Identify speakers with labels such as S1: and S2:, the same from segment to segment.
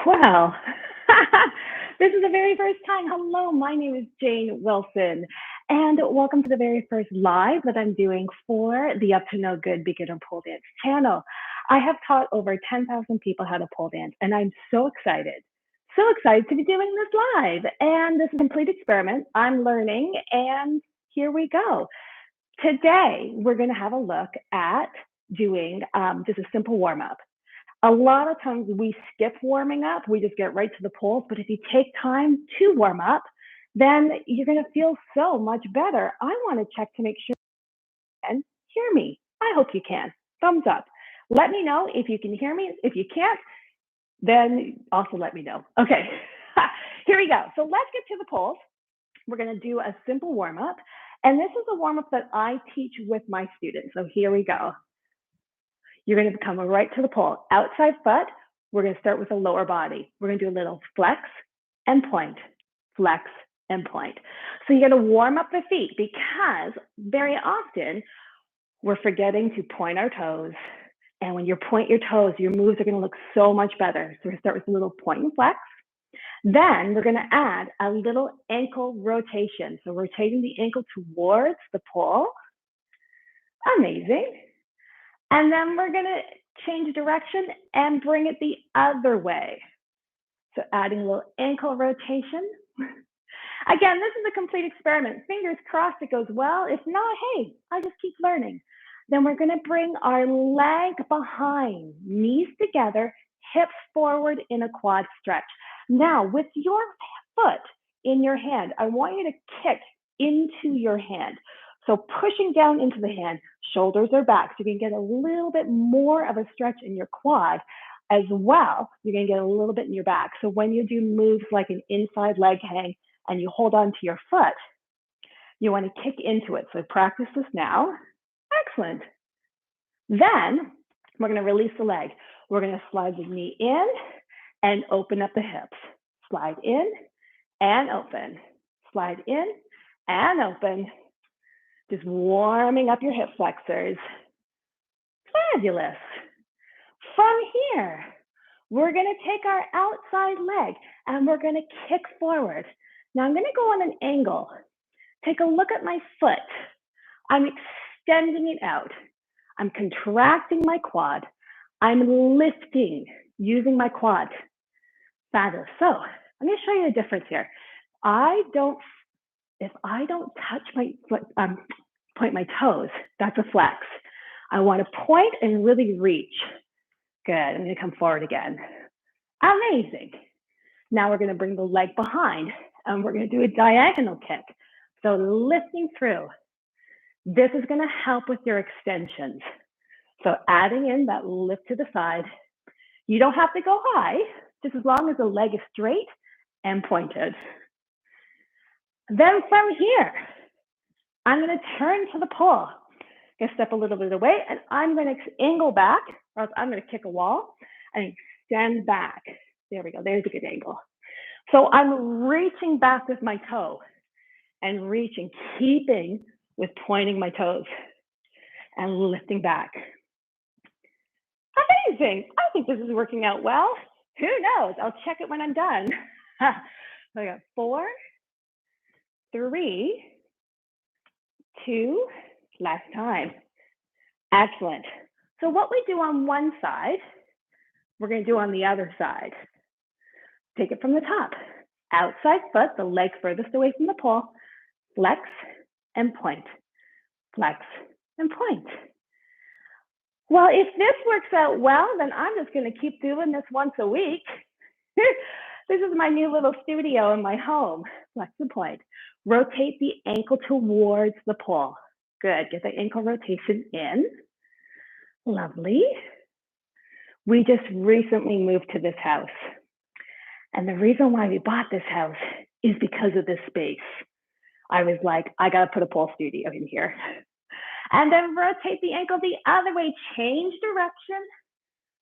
S1: Well, this is the very first time. Hello, my name is Jane Wilson, and welcome to the very first live that I'm doing for the Up to No Good Beginner Pole Dance channel. I have taught over 10,000 people how to pole dance, and I'm so excited to be doing this live. And this is a complete experiment. I'm learning, and here we go. Today, we're going to have a look at doing just a simple warm up. A lot of times we skip warming up, we just get right to the poles. But if you take time to warm up, then you're going to feel so much better. I want to check to make sure you can hear me. I hope you can. Thumbs up. Let me know if you can hear me. If you can't, then also let me know. Okay, here we go. So let's get to the poles. We're going to do a simple warm up. And this is a warm up that I teach with my students. So here we go. You're going to come right to the pole. Outside foot, we're going to start with the lower body. We're going to do a little flex and point, flex and point. So you're going to warm up the feet because very often we're forgetting to point our toes. And when you point your toes, your moves are going to look so much better. So we're going to start with a little point and flex. Then we're going to add a little ankle rotation. So rotating the ankle towards the pole. Amazing. And then we're going to change direction and bring it the other way. So adding a little ankle rotation. Again, this is a complete experiment. Fingers crossed it goes well. If not, hey, I just keep learning. Then we're going to bring our leg behind, knees together, hips forward in a quad stretch. Now, with your foot in your hand, I want you to kick into your hand. So pushing down into the hand, shoulders are back. So you can get a little bit more of a stretch in your quad as well. You're going to get a little bit in your back. So when you do moves like an inside leg hang and you hold on to your foot, you want to kick into it. So practice this now. Excellent. Then we're going to release the leg. We're going to slide the knee in and open up the hips. Slide in and open. Slide in and open. Just warming up your hip flexors. Fabulous. From here, we're going to take our outside leg and we're going to kick forward. Now I'm going to go on an angle. Take a look at my foot. I'm extending it out. I'm contracting my quad. I'm lifting using my quad. Fabulous. So I'm going to show you the difference here. If I don't touch my foot, point my toes, that's a flex. I want to point and really reach. Good. I'm going to come forward again. Amazing. Now we're going to bring the leg behind and we're going to do a diagonal kick. So lifting through. This is going to help with your extensions. So adding in that lift to the side. You don't have to go high, just as long as the leg is straight and pointed. Then from here, I'm going to turn to the pole. I'm going to step a little bit away, and I'm going to angle back, or else I'm going to kick a wall and extend back. There we go. There's a good angle. So I'm reaching back with my toe and reaching, keeping with pointing my toes and lifting back. Amazing. I think this is working out well. Who knows? I'll check it when I'm done. So I got 4, 3, 2, last time. Excellent. So what we do on one side, we're going to do on the other side. Take it from the top. Outside foot, the leg furthest away from the pole. Flex and point. Flex and point. Well, if this works out well, then I'm just going to keep doing this once a week. This is my new little studio in my home. Flex and point. Rotate the ankle towards the pole. Good. Get the ankle rotation in. Lovely. We just recently moved to this house. And the reason why we bought this house is because of this space. I was like, I got to put a pole studio in here. And then rotate the ankle the other way. Change direction.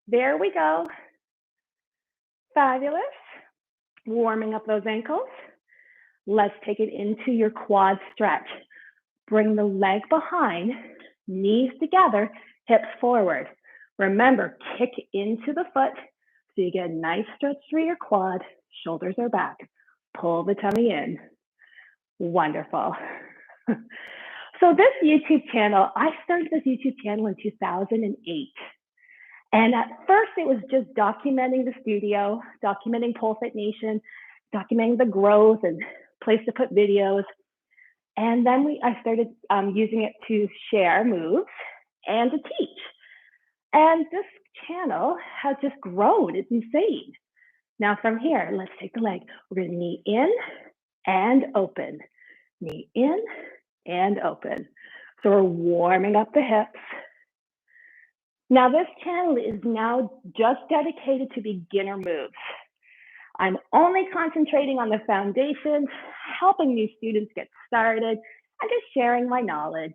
S1: There we go. Fabulous. Warming up those ankles. Let's take it into your quad stretch. Bring the leg behind, knees together, hips forward. Remember, kick into the foot. So you get a nice stretch through your quad, shoulders are back. Pull the tummy in. Wonderful. So this YouTube channel, I started this YouTube channel in 2008. And at first it was just documenting the studio, documenting Pole Fit Nation, documenting the growth and place to put videos. And then I started using it to share moves and to teach. And this channel has just grown. It's insane. Now from here, let's take the leg. We're going to knee in and open. Knee in and open. So we're warming up the hips. Now this channel is now just dedicated to beginner moves. I'm only concentrating on the foundations, helping new students get started, and just sharing my knowledge.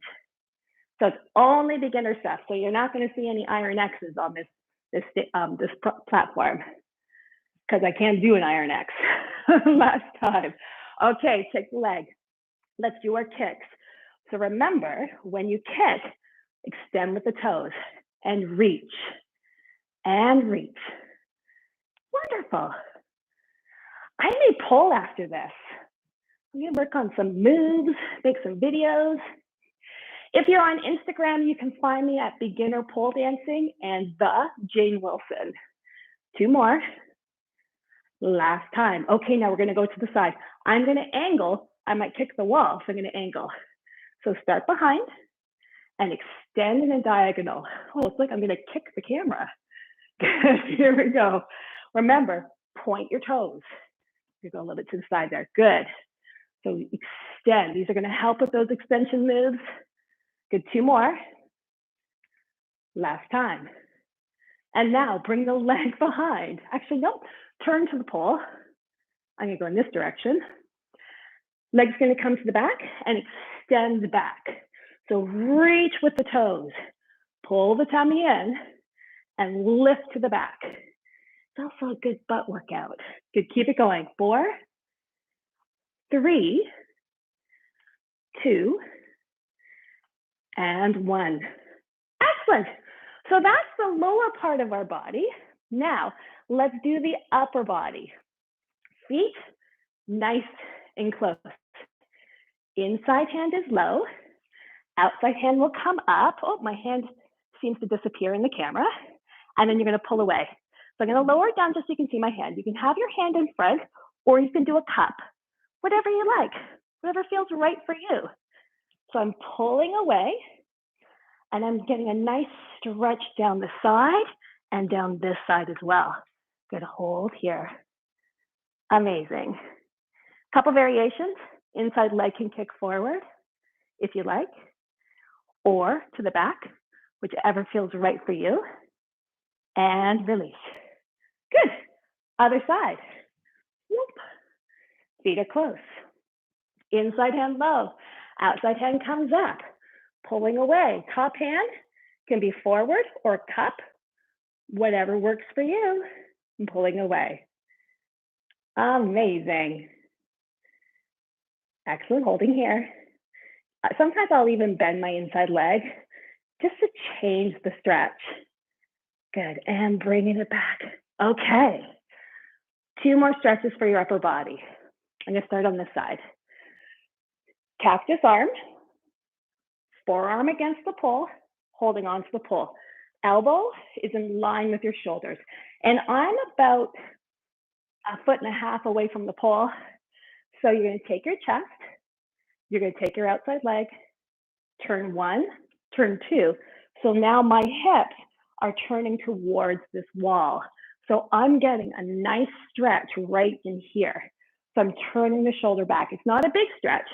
S1: So it's only beginner stuff. So you're not going to see any Iron X's on this platform because I can't do an Iron X last time. Okay, take the leg. Let's do our kicks. So remember, when you kick, extend with the toes and reach and reach. Wonderful. I may pole after this. I'm going to work on some moves, make some videos. If you're on Instagram, you can find me at Beginner Pole Dancing and The Jane Wilson. 2 more. Last time. Okay, now we're going to go to the side. I'm going to angle. I might kick the wall, so I'm going to angle. So start behind and extend in a diagonal. Oh, it's like I'm going to kick the camera. Here we go. Remember, point your toes. You go a little bit to the side there. Good. So extend. These are going to help with those extension moves. Good. 2 more. Last time. And now bring the leg behind. Actually, no. Turn to the pole. I'm going to go in this direction. Leg's going to come to the back and extend back. So reach with the toes. Pull the tummy in and lift to the back. It's also a good butt workout. Good. Keep it going. 4, 3, 2, and 1. Excellent. So that's the lower part of our body. Now, let's do the upper body. Feet, nice and close. Inside hand is low. Outside hand will come up. Oh, my hand seems to disappear in the camera. And then you're going to pull away. So I'm going to lower it down just so you can see my hand. You can have your hand in front, or you can do a cup, whatever you like, whatever feels right for you. So I'm pulling away, and I'm getting a nice stretch down the side and down this side as well. Good. Hold here. Amazing. Couple variations. Inside leg can kick forward if you like, or to the back, whichever feels right for you. And release. Good. Other side. Whoop. Feet are close. Inside hand low. Outside hand comes up. Pulling away. Top hand can be forward or cup. Whatever works for you. And pulling away. Amazing. Excellent. Holding here. Sometimes I'll even bend my inside leg just to change the stretch. Good. And bringing it back. Okay. 2 more stretches for your upper body. I'm going to start on this side. Cactus arm. Forearm against the pole, holding onto the pole. Elbow is in line with your shoulders. And I'm about 1.5 feet away from the pole. So you're going to take your chest. You're going to take your outside leg. Turn 1, turn 2. So now my hips are turning towards this wall. So I'm getting a nice stretch right in here. So I'm turning the shoulder back. It's not a big stretch,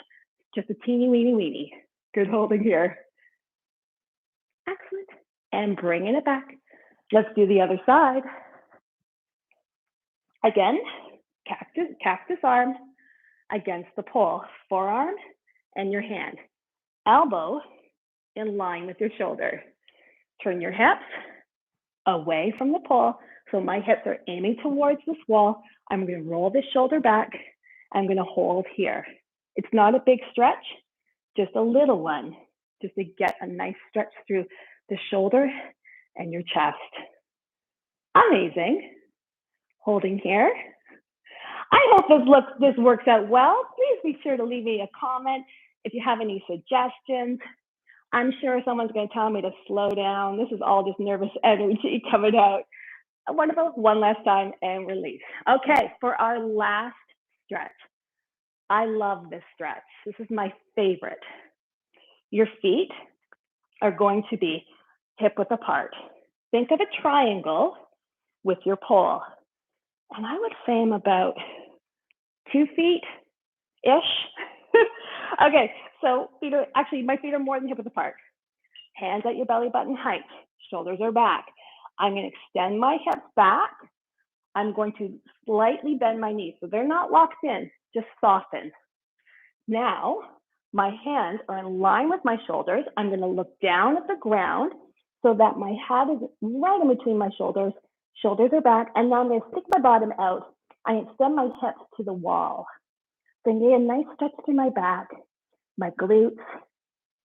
S1: just a teeny weeny weeny. Good holding here. Excellent. And bringing it back. Let's do the other side. Again, cactus arm against the pole. Forearm and your hand. Elbow in line with your shoulder. Turn your hips away from the pole. So my hips are aiming towards this wall. I'm going to roll the shoulder back. I'm going to hold here. It's not a big stretch, just a little one, just to get a nice stretch through the shoulder and your chest. Amazing. Holding here. I hope this works out well. Please be sure to leave me a comment if you have any suggestions. I'm sure someone's going to tell me to slow down. This is all just nervous energy coming out. Wonderful. One last time and release. Okay, for our last stretch. I love this stretch. This is my favorite. Your feet are going to be hip width apart. Think of a triangle with your pole. And I would say I'm about 2 feet-ish. Okay, so my feet are more than hip width apart. Hands at your belly button height. Shoulders are back. I'm going to extend my hips back. I'm going to slightly bend my knees. So they're not locked in, just soften. Now, my hands are in line with my shoulders. I'm going to look down at the ground so that my head is right in between my shoulders. Shoulders are back. And now I'm going to stick my bottom out. I extend my hips to the wall. Bringing a nice stretch through my back, my glutes,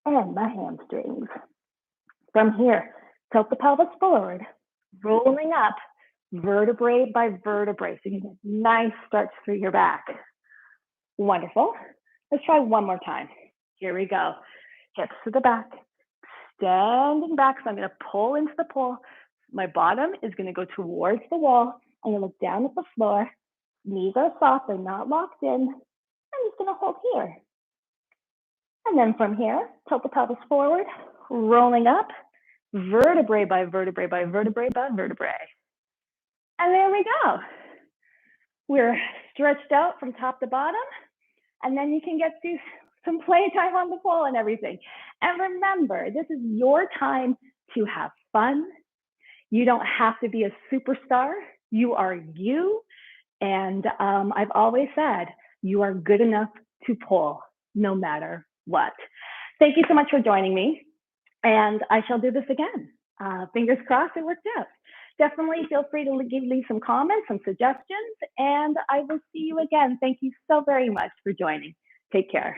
S1: and my hamstrings. From here, tilt the pelvis forward, rolling up vertebrae by vertebrae. So you get a nice stretch through your back. Wonderful. Let's try one more time. Here we go. Hips to the back, extending back. So I'm going to pull into the pole. My bottom is going to go towards the wall. I'm going to look down at the floor. Knees are soft, they're not locked in. I'm just going to hold here. And then from here, tilt the pelvis forward, rolling up, vertebrae by vertebrae by vertebrae by vertebrae. And there we go. We're stretched out from top to bottom, and then you can get to some playtime on the pole and everything. And remember, this is your time to have fun. You don't have to be a superstar. You are you. And I've always said, you are good enough to pole no matter what. Thank you so much for joining me. And I shall do this again. Fingers crossed it worked out. Definitely feel free to leave some comments, some suggestions, and I will see you again. Thank you so very much for joining. Take care.